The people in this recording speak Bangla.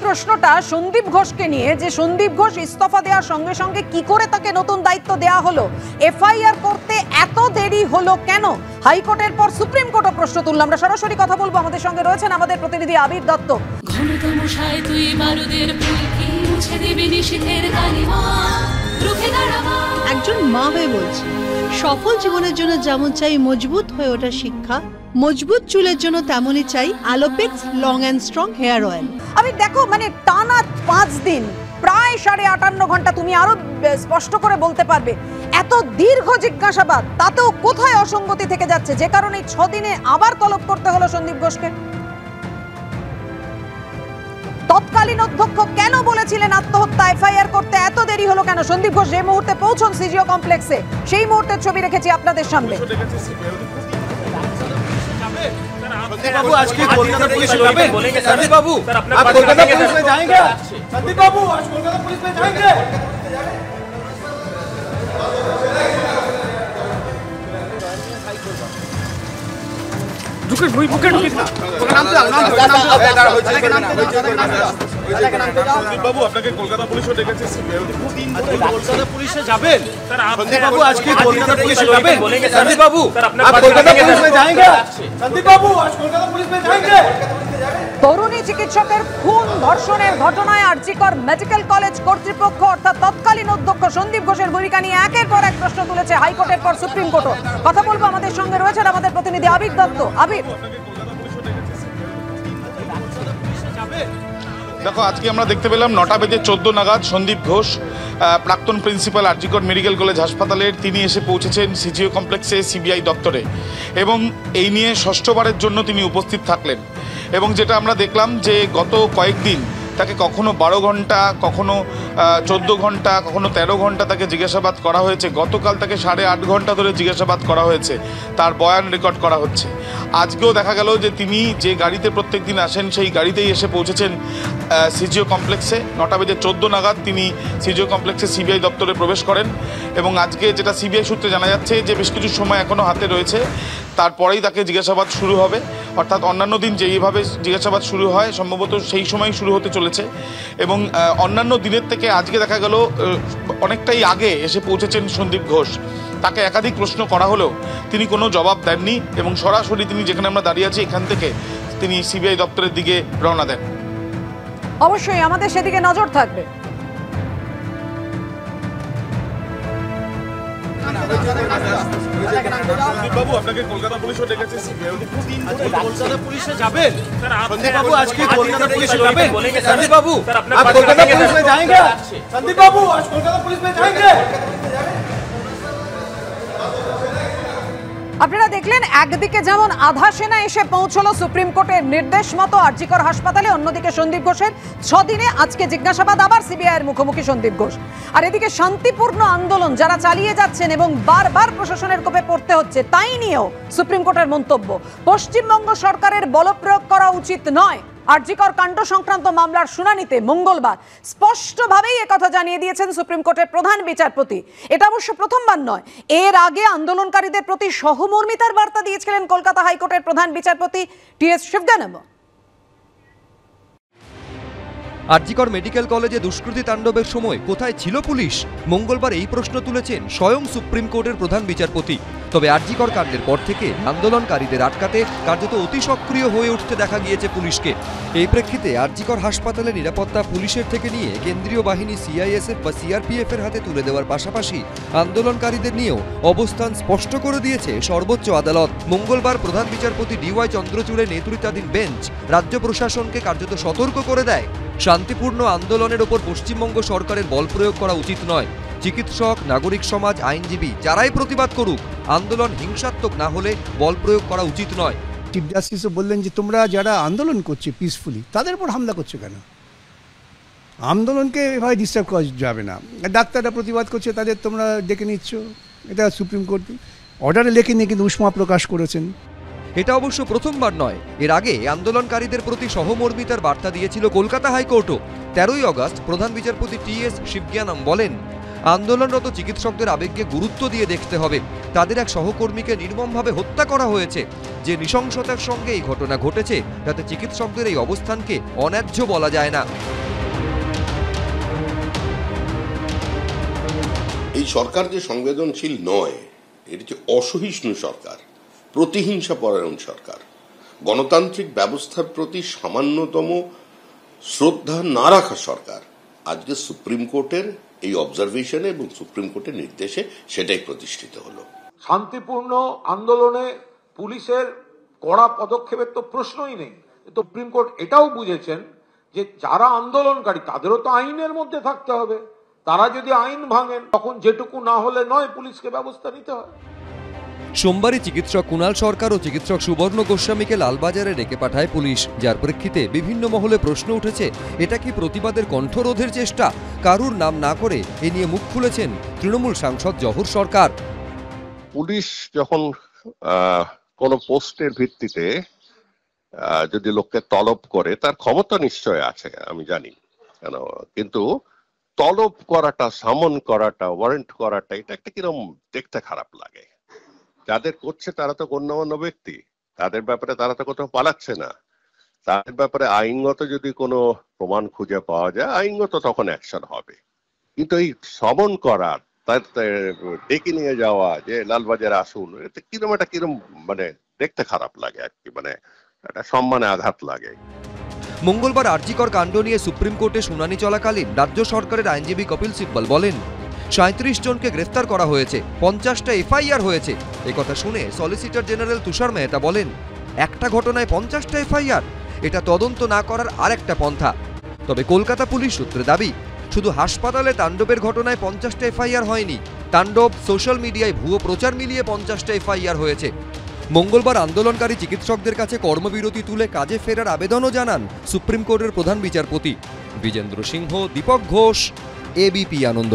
প্রশ্নটা সন্দীপ ঘোষকে নিয়ে, যে সন্দীপ ঘোষ ইস্তফা দেওয়ার সঙ্গে সঙ্গে কি করে তাকে নতুন দায়িত্ব দেওয়া হলো, এফআইআর করতে এত দেরি হলো কেন, হাইকোর্টের পর সুপ্রিম কোর্টও প্রশ্ন তুললাম। আমরা সরাসরি কথা বলবো, আমাদের সঙ্গে রয়েছেন আমাদের প্রতিনিধি আবির দত্ত। একজন মা হয়ে বলছি, সফল জীবনের জন্য যেমন চাই মজবুত হয়ে ওঠা শিক্ষা, মজবুত চুলের জন্য তেমনই চাই Alopex long and strong hair oil. আমি দেখো, মানে টানা 5 দিন, প্রায় 58.5 ঘন্টা, তুমি আরো স্পষ্ট করে বলতে পারবে, এত দীর্ঘ জিজ্ঞাসাবাদ, তাতেও কোথায় অসঙ্গতি থেকে যাচ্ছে, যে কারণে 6 দিনে আবার তলব করতে হলো সন্দীপ ঘোষকে? তৎকালীন অধ্যক্ষ কেন বলেছিলেন আত্মহত্যা, এফআইআর করতে এত দেরি হলো কেন? সন্দীপ ঘোষ যে মুহূর্তে পৌঁছন সিজিও কমপ্লেক্সে, সেই মুহূর্তের ছবি রেখেছি আপনাদের সামনে। बाबू आज की कोलकाता पुलिस में संदीप बाबू आप कोलकाता पुलिस में जाएंगे? संदीप बाबू आज कोलकाता पुलिस में जाएंगे? संदीप बाबू আপনাকে কলকাতা পুলিশও ডেকেছে। কলকাতা পুলিশে যাবেন? संदीप बाबू आज की कोलकाता पुलिस में जाएंगे? संदीप बाबू आप कोलकाता पुलिस में जाएंगे? संदीप बाबू आज कोलकाता पुलिस में जाएंगे? তরুণী চিকিৎসকের খুন ধর্ষণের ঘটনায় আরজিকর মেডিকেল কলেজ কর্তৃপক্ষ অর্থাৎ তৎকালীন অধ্যক্ষ সন্দীপ ঘোষের ভূমিকা নিয়ে একের পর এক প্রশ্ন তুলেছে হাইকোর্টের পর সুপ্রিম কোর্টও। কথা বলবো, আমাদের সঙ্গে রয়েছেন আমাদের প্রতিনিধি আবির দত্ত। আবির, দেখো, আজকে আমরা দেখতে পেলাম 9:14 নাগাদ সন্দীপ ঘোষ, প্রাক্তন প্রিন্সিপাল আরজিকর মেডিকেল কলেজ হাসপাতালের, তিনি এসে পৌঁছেছেন সিজিও কমপ্লেক্সে সিবিআই দপ্তরে, এবং এই নিয়ে ষষ্ঠবারের জন্য তিনি উপস্থিত থাকলেন। এবং যেটা আমরা দেখলাম যে গত কয়েকদিন তাকে কখনো 12 ঘন্টা, কখনো 14 ঘন্টা, কখনো 13 ঘন্টা তাকে জিজ্ঞাসাবাদ করা হয়েছে। গতকাল তাকে 8.5 ঘন্টা ধরে জিজ্ঞাসাবাদ করা হয়েছে, তার বয়ান রেকর্ড করা হচ্ছে। আজকেও দেখা গেল যে তিনি যে গাড়িতে প্রত্যেক দিন আসেন সেই গাড়িতেই এসে পৌঁছেছেন সিজিও কমপ্লেক্সে। 9:14 নাগাদ তিনি সিজিও কমপ্লেক্সে সিবিআই দপ্তরে প্রবেশ করেন। এবং আজকে যেটা সিবিআই সূত্রে জানা যাচ্ছে যে বেশ কিছু সময় এখনও হাতে রয়েছে, তারপরেই তাকে জিজ্ঞাসাবাদ শুরু হবে। অর্থাৎ অন্যান্য দিন যেইভাবে জিজ্ঞাসাবাদ শুরু হয় সম্ভবত সেই সময় শুরু হতে চলেছে। এবং অন্যান্য দিনের থেকে আজকে দেখা গেল অনেকটাই আগে এসে পৌঁছেছেন সন্দীপ ঘোষ। তাকে একাধিক প্রশ্ন করা হলেও তিনি কোনো জবাব দেননি, এবং সরাসরি তিনি যেখানে আমরা দাঁড়িয়ে আছি এখান থেকে তিনি সিবিআই দপ্তরের দিকে রওনা দেন। অবশ্যই আমাদের সেদিকে নজর থাকবে। संदीप बाबू আপনাকে কলকাতা পুলিশও ডেকেছে। কলকাতা পুলিশে যাবেন? संदीप बाबू आज की कोलकाता पुलिस में जाएंगे? संदीप बाबू आप कोलकाता पुलिस में जाएंगे? संदीप बाबू आज कोलकाता पुलिस में जाएंगे? আপনারা দেখলেন, একদিকে যেমন আধা সেনা এসে পৌঁছলো সুপ্রিম কোর্টের নির্দেশ মতো আরজিকর হাসপাতালে, অন্যদিকে সন্দীপ ঘোষের 6 দিনে আজকে জিজ্ঞাসাবাদ, আবার সিবিআইয়ের মুখোমুখি সন্দীপ ঘোষ। আর এদিকে শান্তিপূর্ণ আন্দোলন যারা চালিয়ে যাচ্ছেন এবং বারবার প্রশাসনের কোপে পড়তে হচ্ছে, তাই নিয়েও সুপ্রিম কোর্টের মন্তব্য, পশ্চিমবঙ্গ সরকারের বলপ্রয়োগ করা উচিত নয়। আরজিকর কাণ্ড সংক্রান্ত মামলার শুনানিতে মঙ্গলবার স্পষ্টভাবেই একথা জানিয়ে দিয়েছেন সুপ্রিম কোর্টের প্রধান বিচারপতি। এটা অবশ্য প্রথমবার নয়, এর আগে আন্দোলনকারীদের প্রতি সহমর্মিতার বার্তা দিয়েছিলেন কলকাতা হাইকোর্টের প্রধান বিচারপতি টিএস শিবগানম। আরজিকর মেডিকেল কলেজে দুষ্কৃতী তাণ্ডবের সময় কোথায় ছিল পুলিশ? মঙ্গলবার এই প্রশ্ন তুলেছেন স্বয়ং সুপ্রিম কোর্টের প্রধান বিচারপতি। তবে আরজিকর কাণ্ডের পর থেকে আন্দোলনকারীদের আটকাতে কার্যত অতি সক্রিয় হয়ে উঠতে দেখা গিয়েছে পুলিশকে। এই প্রেক্ষিতে আরজিকর হাসপাতালে নিরাপত্তা পুলিশের থেকে নিয়ে কেন্দ্রীয় বাহিনী সিআইএসএফ বা সিআরপিএফ এর হাতে তুলে দেওয়ার পাশাপাশি আন্দোলনকারীদের নিয়েও অবস্থান স্পষ্ট করে দিয়েছে সর্বোচ্চ আদালত। মঙ্গলবার প্রধান বিচারপতি ডিওয়াই চন্দ্রচূড়ের নেতৃত্বাধীন বেঞ্চ রাজ্য প্রশাসনকে কার্যত সতর্ক করে দেয়, শান্তিপূর্ণ আন্দোলনের ওপর পশ্চিমবঙ্গ সরকারের বল প্রয়োগ করা উচিত নয়। চিকিৎসক, নাগরিক সমাজ, আইনজীবী যারাই প্রতিবাদ করুক, আন্দোলন হিংসাত্মক না হলে বল প্রয়োগ করা উচিত নয়। চিফ জাস্টিসও বললেন যে তোমরা যারা আন্দোলন করছে পিসফুলি, তাদের উপর হামলা করছো কেন? আন্দোলনকে এভাবে ডিস্টার্ব করা যাবে না। ডাক্তাররা প্রতিবাদ করছে, তাদের তোমরা ডেকে নিচ্ছ। এটা সুপ্রিম কোর্ট অর্ডারে লেখে নিয়ে কিন্তু উষ্মা প্রকাশ করেছেন। এটা অবশ্য প্রথমবার নয়, এর আগে আন্দোলনকারীদের প্রতি সহমর্মিতার বার্তা দিয়েছিল কলকাতা হাইকোর্টও। 13ই আগস্ট প্রধান বিচারপতি টিএস শিবজ্ঞানম বলেন, আন্দোলনরত চিকিৎসকদের আবেগকে গুরুত্ব দিয়ে দেখতে হবে। তাদের এক সহকর্মীকে নির্মমভাবে হত্যা করা হয়েছে। যে নৃশংসতার সঙ্গে এই ঘটনা ঘটেছে তাতে চিকিৎসকদের এই অবস্থানকে অন্যায্য বলা যায় না। এই সরকার যে সংবেদনশীল নয়, এটি যে অসহিষ্ণু সরকার, প্রতিহিংসা পরায়ণ সরকার, গণতান্ত্রিক ব্যবস্থার প্রতি সামান্যতম শ্রদ্ধা না রাখা সরকার, আজকে সুপ্রিম কোর্টের এই অবজারভেশনে এবং সুপ্রিম কোর্টের নির্দেশে সেটাই প্রতিষ্ঠিত হলো। শান্তিপূর্ণ আন্দোলনে পুলিশের কড়া পদক্ষেপের তো প্রশ্নই নেই। তো সুপ্রিম কোর্ট এটাও বুঝেছেন যে যারা আন্দোলনকারী তাদেরও তো আইনের মধ্যে থাকতে হবে। তারা যদি আইন ভাঙেন তখন যেটুকু না হলে নয়, পুলিশকে ব্যবস্থা নিতে হয়। সোমবারই চিকিৎসক কুণাল সরকার ও চিকিৎসক সুবর্ণ গোস্বামীকে লালবাজারে ডেকে পাঠায় পুলিশ, যার প্রেক্ষিতে বিভিন্ন মহলে প্রশ্ন উঠেছে, এটা কি প্রতিবাদের কণ্ঠরোধের চেষ্টা? কারুর নাম না করে এ নিয়ে মুখ খুলেছেন তৃণমূল সাংসদ জহুর সরকার। পুলিশ যখন কোন পোস্টের ভিত্তিতে যদি লোককে তলব করে, তার ক্ষমতা নিশ্চয় আছে, আমি জানি কেন, কিন্তু তলব করাটা, সামন করাটা, ওয়ারেন্ট করাটা, এটা একটা কিরকম দেখতে খারাপ লাগে। যাদের করছে তারা তো গণ্যমান্য ব্যক্তি, তাদের ব্যাপারে তারা তো কোথাও পালাচ্ছে না। তাদের ব্যাপারে আইনগত যদি কোনো প্রমাণ খুঁজে পাওয়া যায়, আইনগত তখন অ্যাকশন হবে। কিন্তু এই সমন করার, তার ডেকে নিয়ে যাওয়া যে লালবাজারে আসুন, এটা কিরম মানে দেখতে খারাপ লাগে আর কি, মানে একটা সম্মানে আঘাত লাগে। মঙ্গলবার আরজিকর কাণ্ড নিয়ে সুপ্রিম কোর্টে শুনানি চলাকালীন রাজ্য সরকারের আইনজীবী কপিল সিব্বল বলেন, ৩৭ জনকে গ্রেফতার করা হয়েছে, ৫০টা এফআইআর হয়েছে। একথা শুনে সলিসিটর জেনারেল তুষার মেহতা বলেন, একটা ঘটনায় ৫০টা এফআইআর, এটা তদন্ত না করার আরেকটা পন্থা। তবে কলকাতা পুলিশ সূত্রে দাবি, শুধু হাসপাতালে তাণ্ডবের ঘটনায় ৫০টা এফআইআর হয়নি, তাণ্ডব, সোশ্যাল মিডিয়ায় ভুয়ো প্রচার মিলিয়ে ৫০টা এফআইআর হয়েছে। মঙ্গলবার আন্দোলনকারী চিকিৎসকদের কাছে কর্মবিরতি তুলে কাজে ফেরার আবেদনও জানান সুপ্রিম কোর্টের প্রধান বিচারপতি। বিজেন্দ্র সিংহ, দীপক ঘোষ, এবিপি আনন্দ।